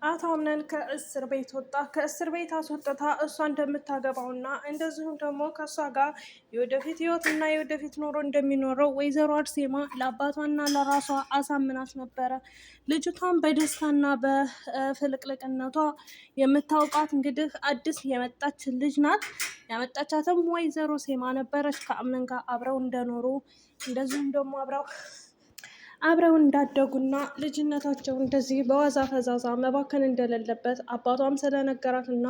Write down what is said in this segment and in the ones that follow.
አቶ አምነን ከእስር ቤት ወጣ። ከእስር ቤት አስወጥታ እሷ እንደምታገባውና እንደዚሁም ደግሞ ከእሷ ጋር የወደፊት ህይወትና የወደፊት ኑሮ እንደሚኖረው ወይዘሮ አርሴማ ለአባቷና ለራሷ አሳምናት ነበረ። ልጅቷን በደስታና በፍልቅልቅነቷ የምታውቃት እንግዲህ አዲስ የመጣች ልጅ ናት። ያመጣቻትም ወይዘሮ ሴማ ነበረች። ከአምነን ጋር አብረው እንደኖሩ እንደዚሁም ደግሞ አብረው እንዳደጉና ልጅነታቸው እንደዚህ በዋዛ ፈዛዛ መባከን እንደሌለበት አባቷም ስለነገራትና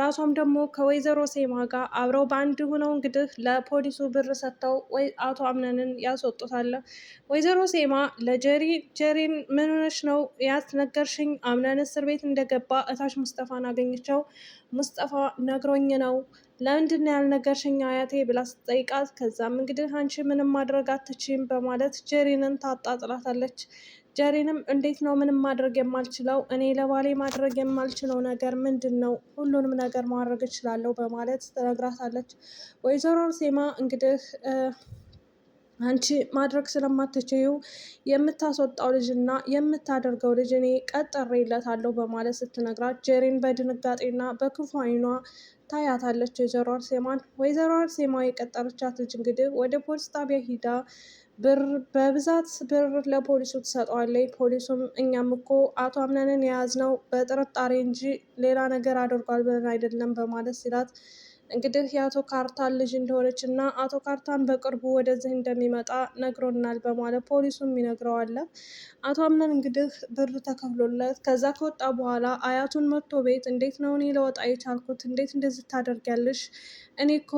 ራሷም ደግሞ ከወይዘሮ ሴማ ጋር አብረው በአንድ ሆነው እንግዲህ ለፖሊሱ ብር ሰጥተው አቶ አምነንን ያስወጡታል። ወይዘሮ ሴማ ጀሪን ምን ሆነሽ ነው ያስነገርሽኝ? አምነን እስር ቤት እንደገባ እታች ሙስጠፋን አገኘቸው። ሙስጠፋ ነግሮኝ ነው። ለምንድን ነው ያልነገርሽኝ አያቴ ብላ ስትጠይቃት፣ ከዛም እንግዲህ አንቺ ምንም ማድረግ አትችይም በማለት ጀሪንን ታጣጥላታለች። ጀሪንም እንዴት ነው ምንም ማድረግ የማልችለው? እኔ ለባሌ ማድረግ የማልችለው ነገር ምንድን ነው? ሁሉንም ነገር ማድረግ እችላለሁ በማለት ትነግራታለች። ወይዘሮ ሴማ እንግዲህ አንቺ ማድረግ ስለማትችይው የምታስወጣው ልጅና የምታደርገው ልጅ እኔ ቀጥሬለታለሁ በማለት ስትነግራት ጀሪን በድንጋጤና በክፉ ዓይኗ ታያታለች ወይዘሮ አርሴማን። ወይዘሮ አርሴማ የቀጠረቻት ልጅ እንግዲህ ወደ ፖሊስ ጣቢያ ሂዳ በብዛት ብር ለፖሊሱ ትሰጠዋለች። ፖሊሱም እኛም እኮ አቶ አምነንን የያዝነው በጥርጣሬ እንጂ ሌላ ነገር አድርጓል ብለን አይደለም በማለት ሲላት፣ እንግዲህ የአቶ ካርታን ልጅ እንደሆነች እና አቶ ካርታን በቅርቡ ወደዚህ እንደሚመጣ ነግሮናል በማለት ፖሊሱም ይነግረዋል። አቶ አምነን እንግዲህ ብር ተከፍሎለት ከዛ ከወጣ በኋላ አያቱን መጥቶ ቤት እንዴት ነው እኔ ለወጣ የቻልኩት? እንዴት እንደዚህ ታደርጊያለሽ? እኔ እኮ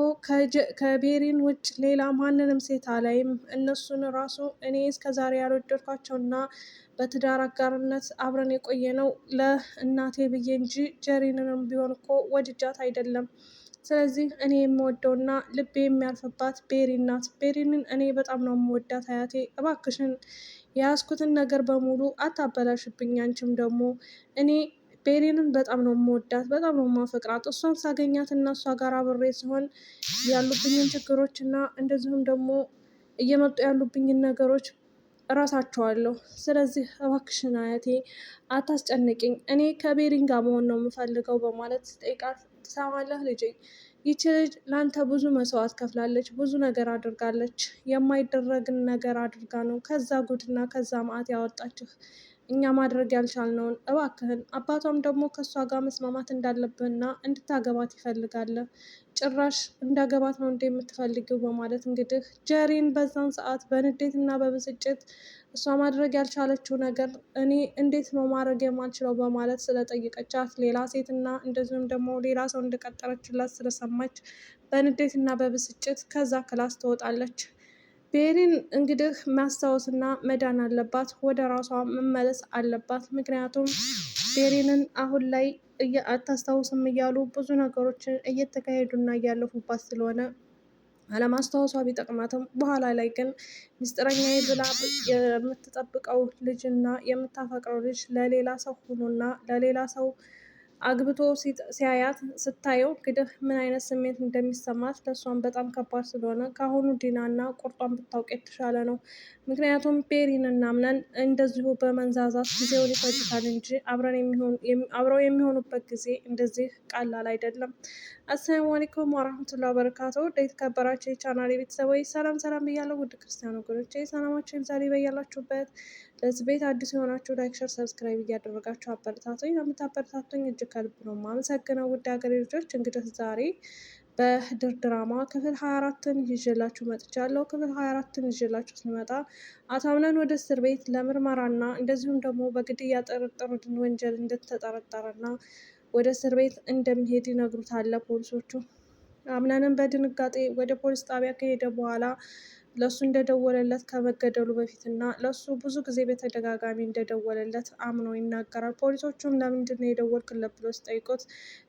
ከቤሪን ውጭ ሌላ ማንንም ሴት አላይም። እነሱን ራሱ እኔ እስከዛሬ ያልወደድኳቸውና በትዳር አጋርነት አብረን የቆየ ነው ለእናቴ ብዬ እንጂ ጀሪንንም ቢሆን እኮ ወድጃት አይደለም። ስለዚህ እኔ የምወደውና ልቤ የሚያርፍባት ቤሪን ናት። ቤሪንን እኔ በጣም ነው የምወዳት አያቴ፣ እባክሽን የያዝኩትን ነገር በሙሉ አታበላሽብኝ። አንቺም ደግሞ እኔ ቤሪንን በጣም ነው የምወዳት፣ በጣም ነው የማፈቅራት። እሷን ሳገኛት እና እሷ ጋር አብሬ ሲሆን ያሉብኝን ችግሮች እና እንደዚሁም ደግሞ እየመጡ ያሉብኝን ነገሮች እረሳቸዋለሁ። ስለዚህ እባክሽን አያቴ አታስጨንቅኝ፣ እኔ ከቤሪን ጋር መሆን ነው የምፈልገው በማለት ጠይቃት። ትሰማለህ ልጄ፣ ይቺ ልጅ ለአንተ ብዙ መስዋዕት ከፍላለች፣ ብዙ ነገር አድርጋለች። የማይደረግን ነገር አድርጋ ነው ከዛ ጉድና ከዛ መዓት ያወጣችህ። እኛ ማድረግ ያልቻልነውን እባክህን። አባቷም ደግሞ ከእሷ ጋር መስማማት እንዳለብህና እንድታገባት ይፈልጋል። ጭራሽ እንዳገባት ነው እንደ የምትፈልጊው በማለት እንግዲህ ጀሪን በዛን ሰዓት በንዴትና በብስጭት እሷ ማድረግ ያልቻለችው ነገር እኔ እንዴት ነው ማድረግ የማልችለው በማለት ስለጠየቀቻት ሌላ ሴትና እንደዚሁም ደግሞ ሌላ ሰው እንደቀጠረችላት ስለሰማች በንዴትና በብስጭት ከዛ ክላስ ትወጣለች። ቤሪን እንግዲህ ማስታወስና መዳን አለባት፣ ወደ ራሷ መመለስ አለባት። ምክንያቱም ቤሪንን አሁን ላይ አታስታውስም እያሉ ብዙ ነገሮችን እየተካሄዱና እያለፉባት ስለሆነ አለማስታወሷ ቢጠቅማትም በኋላ ላይ ግን ምስጢረኛዬ ብላ የምትጠብቀው ልጅና የምታፈቅረው ልጅ ለሌላ ሰው ሆኖና ለሌላ ሰው አግብቶ ሲያያት ስታየው እንግዲህ ምን አይነት ስሜት እንደሚሰማት ለእሷን በጣም ከባድ ስለሆነ ከአሁኑ ዲናና ቁርጧን ብታውቅ የተሻለ ነው። ምክንያቱም ቤሪን እና አምነን እንደዚሁ በመንዛዛት ጊዜውን ይፈጅታል እንጂ አብረው የሚሆኑበት ጊዜ እንደዚህ ቀላል አይደለም። አሰላሙ አለይኩም ወራህመቱላሂ ወበረካቱ። የተከበራችሁ የቻናል ቤተሰቦች ሰላም ሰላም ብያለሁ። ውድ ክርስቲያን ወገኖቼ ሰላማችሁ ይብዛልኝ በያላችሁበት። ለዚህ ቤት አዲስ የሆናችሁ ላይክ፣ ሸር፣ ሰብስክራይብ እያደረጋችሁ አበረታቱኝ። ለምታበረታቱኝ እጅግ ከልብ ነው የማመሰግነው። ውድ ሀገሬ ልጆች እንግዲህ ዛሬ በድር ድራማ ክፍል 24ን ይዤላችሁ መጥቻለሁ። ክፍል 24ን ይዤላችሁ ስመጣ አቶ አምነን ወደ እስር ቤት ለምርመራና እንደዚሁም ደግሞ በግድያ ጥርጥር ወንጀል እንደተጠረጠረና ወደ እስር ቤት እንደሚሄድ ይነግሩታል ፖሊሶቹ። አምነንም በድንጋጤ ወደ ፖሊስ ጣቢያ ከሄደ በኋላ ለሱ እንደደወለለት ከመገደሉ በፊት እና ለሱ ብዙ ጊዜ በተደጋጋሚ እንደደወለለት አምኖ ይናገራል። ፖሊሶቹም ለምንድን ነው የደወልክለት ብሎ ሲጠይቁት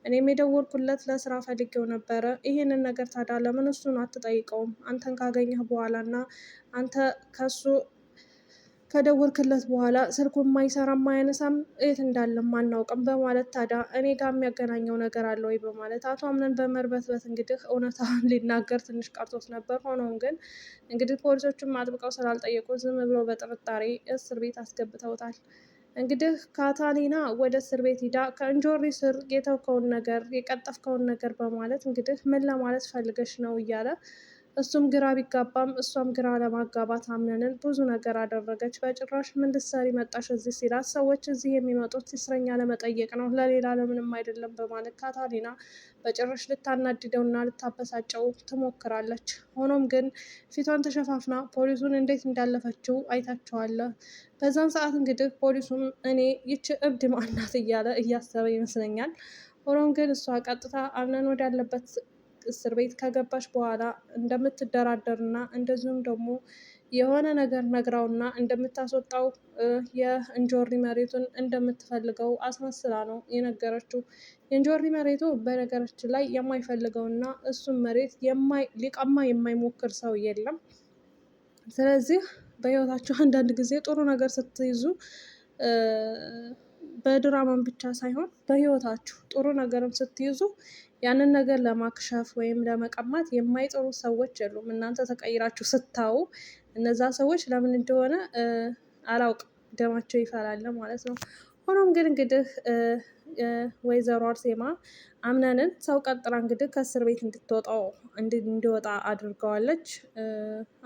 እኔም የደወልኩለት ለስራ ፈልጌው ነበረ። ይህንን ነገር ታዲያ ለምን እሱን አትጠይቀውም? አንተን ካገኘህ በኋላ እና አንተ ከሱ ከደወልክለት በኋላ ስልኩ የማይሰራ የማያነሳም የት እንዳለም አናውቅም በማለት ታዲያ እኔ ጋር የሚያገናኘው ነገር አለ ወይ በማለት አቶ አምነን በመርበትበት እንግዲህ እውነታውን ሊናገር ትንሽ ቀርቶት ነበር። ሆኖም ግን እንግዲህ ፖሊሶቹም አጥብቀው ስላልጠየቁ ዝም ብሎ በጥርጣሬ እስር ቤት አስገብተውታል። እንግዲህ ካታሊና ወደ እስር ቤት ሂዳ ከእንጆሪ ስር የተውከውን ነገር የቀጠፍከውን ነገር በማለት እንግዲህ ምን ለማለት ፈልገሽ ነው እያለ እሱም ግራ ቢጋባም እሷም ግራ ለማጋባት አምነንን ብዙ ነገር አደረገች። በጭራሽ ምን ልትሰሪ መጣሽ እዚህ ሲላት ሰዎች እዚህ የሚመጡት እስረኛ ለመጠየቅ ነው ለሌላ ለምንም አይደለም በማለት ካታሊና በጭራሽ ልታናድደውና ልታበሳጨው ትሞክራለች። ሆኖም ግን ፊቷን ተሸፋፍና ፖሊሱን እንዴት እንዳለፈችው አይታችኋል። በዛን ሰዓት እንግዲህ ፖሊሱም እኔ ይች እብድ ማናት እያለ እያሰበ ይመስለኛል። ሆኖም ግን እሷ ቀጥታ አምነን ወዳለበት እስር ቤት ከገባች በኋላ እንደምትደራደርና እንደዚሁም ደግሞ የሆነ ነገር ነግራውና እንደምታስወጣው የእንጆሪ መሬቱን እንደምትፈልገው አስመስላ ነው የነገረችው። የእንጆሪ መሬቱ በነገራችን ላይ የማይፈልገውና እሱም መሬት ሊቀማ የማይሞክር ሰው የለም። ስለዚህ በህይወታችሁ አንዳንድ ጊዜ ጥሩ ነገር ስትይዙ በድራማም ብቻ ሳይሆን በህይወታችሁ ጥሩ ነገርም ስትይዙ ያንን ነገር ለማክሸፍ ወይም ለመቀማት የማይጥሩ ሰዎች የሉም። እናንተ ተቀይራችሁ ስታዩ እነዛ ሰዎች ለምን እንደሆነ አላውቅም፣ ደማቸው ይፈላል ማለት ነው። ሆኖም ግን እንግዲህ ወይዘሮ አርሴማ አምነንን ሰው ቀጥራ እንግዲህ ከእስር ቤት እንዲወጣ አድርገዋለች።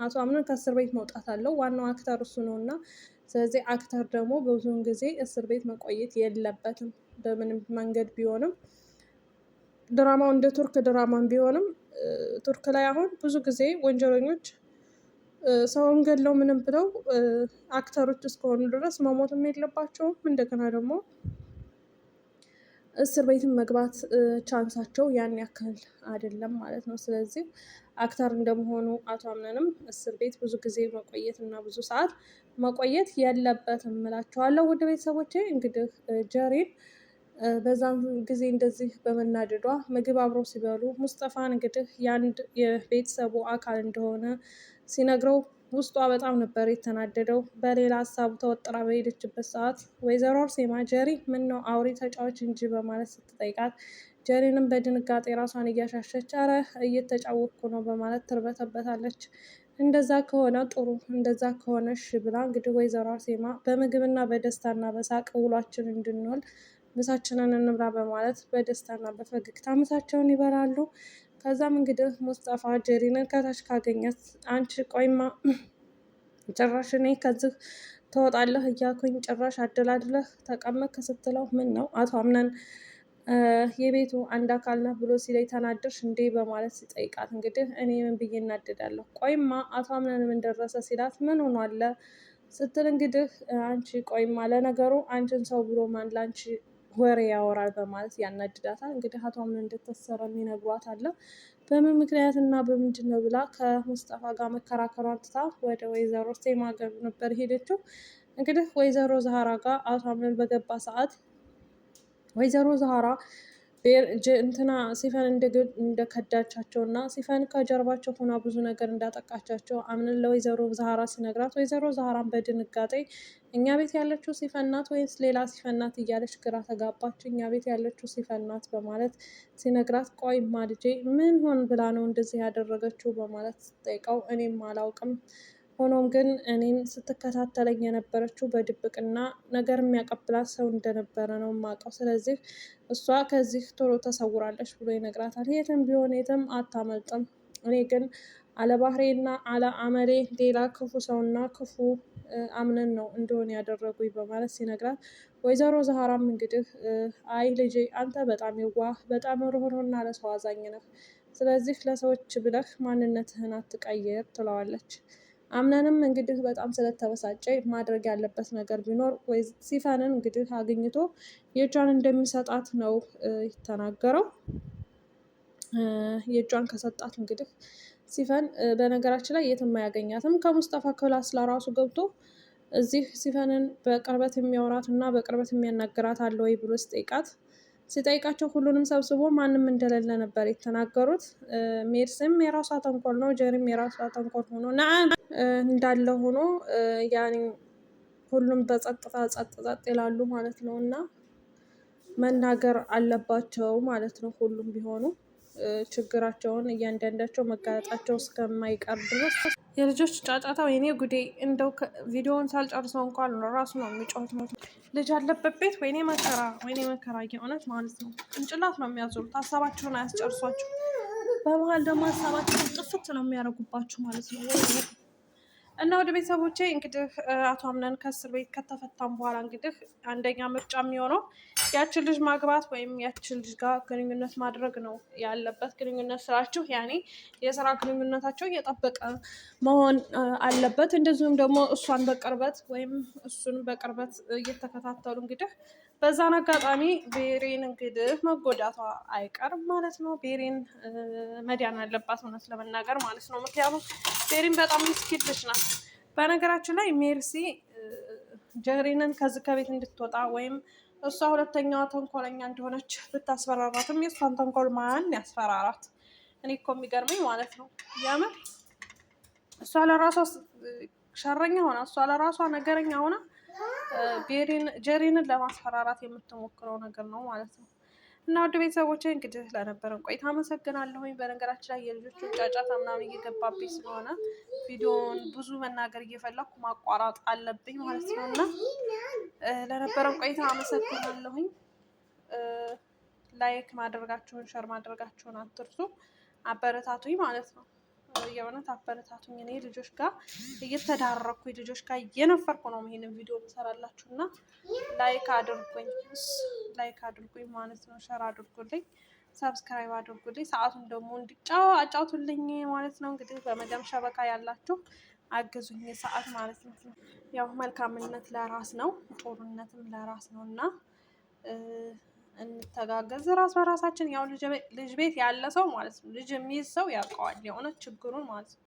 አቶ አምነን ከእስር ቤት መውጣት አለው፣ ዋናው አክተር እሱ ነው እና ስለዚህ አክተር ደግሞ ብዙውን ጊዜ እስር ቤት መቆየት የለበትም በምንም መንገድ ቢሆንም። ድራማው እንደ ቱርክ ድራማም ቢሆንም ቱርክ ላይ አሁን ብዙ ጊዜ ወንጀለኞች ሰውን ገድለው ምንም ብለው አክተሮች እስከሆኑ ድረስ መሞትም የለባቸውም። እንደገና ደግሞ እስር ቤትም መግባት ቻንሳቸው ያን ያክል አይደለም ማለት ነው። ስለዚህ አክተር እንደመሆኑ አቶ አምነንም እስር ቤት ብዙ ጊዜ መቆየት እና ብዙ ሰዓት መቆየት የለበትም እላቸዋለሁ። ውድ ቤተሰቦቼ እንግዲህ ጀሪን በዛም ጊዜ እንደዚህ በመናደዷ ምግብ አብረው ሲበሉ ሙስጠፋን እንግዲህ የአንድ የቤተሰቡ አካል እንደሆነ ሲነግረው ውስጧ በጣም ነበር የተናደደው። በሌላ ሀሳቡ ተወጥራ በሄደችበት ሰዓት ወይዘሮ አርሴማ ጀሪ ምን ነው አውሪ ተጫዎች እንጂ በማለት ስትጠይቃት ጀሪንም በድንጋጤ ራሷን እያሻሸች አረ እየተጫወትኩ ነው በማለት ትርበተበታለች። እንደዛ ከሆነ ጥሩ፣ እንደዛ ከሆነ እሺ ብላ እንግዲህ ወይዘሮ አርሴማ በምግብና በደስታና በሳቅ ውሏችን እንድንውል ምሳችንን እንብላ በማለት በደስታና በፈገግታ ምሳቸውን ይበላሉ። ከዛም እንግዲህ ሙስጠፋ ጀሪንን ከታች ካገኛት አንቺ ቆይማ ጭራሽ እኔ ከዚህ ትወጣለህ እያልኩኝ ጭራሽ አደላድለህ ተቀመጥክ ስትለው ምን ነው አቶ አምነን የቤቱ አንድ አካል ነህ ብሎ ሲለኝ ተናደርሽ እንዴ በማለት ሲጠይቃት እንግዲህ እኔ ምን ብዬ እናደዳለሁ፣ ቆይማ አቶ አምነን ምን ደረሰ ሲላት ምን ሆኗል ስትል እንግዲህ አንቺ ቆይማ ለነገሩ አንቺን ሰው ብሎ ማን ላንቺ ወሬ ያወራል በማለት ያናድዳታል። እንግዲህ አቶ አምነን እንደታሰረ የሚነግሯት አለ። በምን ምክንያት እና በምንድን ነው ብላ ከሙስጠፋ ጋር መከራከሯን ትታ ወደ ወይዘሮ ሴማ ጋር ነበር ሄደችው። እንግዲህ ወይዘሮ ዛህራ ጋር አቶ አምነን በገባ ሰዓት ወይዘሮ ዛህራ እንትና ሲፈን እንደከዳቻቸው እና ሲፈን ከጀርባቸው ሆና ብዙ ነገር እንዳጠቃቻቸው አምነን ለወይዘሮ ዛህራ ሲነግራት ወይዘሮ ዛህራን በድንጋጤ እኛ ቤት ያለችው ሲፈን ናት ወይስ ሌላ ሲፈን ናት እያለች ግራ ተጋባች። እኛ ቤት ያለችው ሲፈን ናት በማለት ሲነግራት ቆይማ ልጄ ምን ሆን ብላ ነው እንደዚህ ያደረገችው በማለት ስትጠይቀው እኔም አላውቅም፣ ሆኖም ግን እኔን ስትከታተለኝ የነበረችው በድብቅና ነገር የሚያቀብላት ሰው እንደነበረ ነው የማውቀው። ስለዚህ እሷ ከዚህ ቶሎ ተሰውራለች ብሎ ይነግራታል። የትም ቢሆን የትም አታመልጥም። እኔ ግን አለባህሬና አለ አመሌ ሌላ ክፉ ሰውና ክፉ አምነን ነው እንደሆነ ያደረጉኝ በማለት ሲነግራት ወይዘሮ ዛህራም እንግዲህ አይ ልጄ አንተ በጣም የዋህ በጣም ርህሩህና ለሰው አዛኝ ነህ። ስለዚህ ለሰዎች ብለህ ማንነትህን አትቀይር ትለዋለች። አምነንም እንግዲህ በጣም ስለተበሳጨ ማድረግ ያለበት ነገር ቢኖር ወይ ሲፈንን እንግዲህ አግኝቶ የእጇን እንደሚሰጣት ነው የተናገረው። የእጇን ከሰጣት እንግዲህ ሲፈን በነገራችን ላይ የትም አያገኛትም። ከሙስጠፋ ክላስ ለራሱ ገብቶ እዚህ ሲፈንን በቅርበት የሚያወራት እና በቅርበት የሚያናግራት አለ ወይ ብሎ ሲጠይቃቸው ሁሉንም ሰብስቦ ማንም እንደሌለ ነበር የተናገሩት። ሜርስም የራሷ ተንኮል ነው፣ ጀሪም የራሷ ተንኮል ሆኖ እንዳለ ሆኖ ያኔ ሁሉም በጸጥታ ጸጥ ይላሉ ማለት ነው እና መናገር አለባቸው ማለት ነው ሁሉም ቢሆኑ። ችግራቸውን እያንዳንዳቸው መጋለጣቸው እስከማይቀር ድረስ የልጆች ጫጫታ ወይኔ ጉዴ! እንደው ቪዲዮውን ሳልጨርሰው እንኳን ራሱ ነው የሚጫወት። ልጅ አለበት ቤት ወይኔ መከራ፣ ወይኔ መከራ የእውነት ማለት ነው። ቅንጭላት ነው የሚያዞሩት፣ ሀሳባቸውን አያስጨርሷቸው። በመሀል ደግሞ ሀሳባቸውን ጥፍት ነው የሚያደርጉባቸው ማለት ነው። እና ወደ ቤተሰቦቼ እንግዲህ አቶ አምነን ከእስር ቤት ከተፈታም በኋላ እንግዲህ አንደኛ ምርጫ የሚሆነው ያችን ልጅ ማግባት ወይም ያችን ልጅ ጋር ግንኙነት ማድረግ ነው ያለበት። ግንኙነት ስራችሁ ያኔ የስራ ግንኙነታቸው እየጠበቀ መሆን አለበት። እንደዚሁም ደግሞ እሷን በቅርበት ወይም እሱን በቅርበት እየተከታተሉ እንግዲህ በዛን አጋጣሚ ቤሬን እንግዲህ መጎዳቷ አይቀርም ማለት ነው። ቤሬን መዳን አለባት እውነት ለመናገር ማለት ነው። ምክንያቱም ቤሬን በጣም ምስኪን ልጅ ናት። በነገራችን ላይ ሜርሲ ጀሪንን ከዚህ ከቤት እንድትወጣ ወይም እሷ ሁለተኛዋ ተንኮለኛ እንደሆነች ብታስፈራራትም የእሷን ተንኮል ማን ያስፈራራት? እኔ እኮ የሚገርመኝ ማለት ነው የምር እሷ ለራሷ ሸረኛ ሆና እሷ ለራሷ ነገረኛ ሆና ጀሪንን ለማስፈራራት የምትሞክረው ነገር ነው ማለት ነው። እና ውድ ቤተሰቦቼ እንግዲህ ለነበረን ቆይታ አመሰግናለሁኝ። በነገራችን ላይ የልጆቹ ጫጫታ ምናምን እየገባብኝ ስለሆነ ቪዲዮውን ብዙ መናገር እየፈለኩ ማቋረጥ አለብኝ ማለት ነው። እና ለነበረን ቆይታ አመሰግናለሁኝ። ላይክ ማድረጋችሁን ሸር ማድረጋችሁን አትርሱ። አበረታቱኝ ማለት ነው። የእውነት አበረታቱኝ። እኔ ልጆች ጋር እየተዳረኩኝ ልጆች ጋር እየነፈርኩ ነው ይሄንን ቪዲዮ የምሰራላችሁ እና ላይክ አድርጉኝ ማለት ነው። ሸር አድርጉልኝ፣ ሰብስክራይብ አድርጉልኝ፣ ሰዓቱን ደግሞ አጫውቱልኝ ማለት ነው። እንግዲህ በመደም ሸበካ ያላችሁ አግዙኝ ሰዓት ማለት ነው። ያው መልካምነት ለራስ ነው፣ ጦርነትም ለራስ ነው እና እንተጋገዝ ራስ በራሳችን። ያው ልጅ ቤት ያለ ሰው ማለት ነው ልጅ የሚይዝ ሰው ያውቀዋል የእውነት ችግሩን ማለት ነው።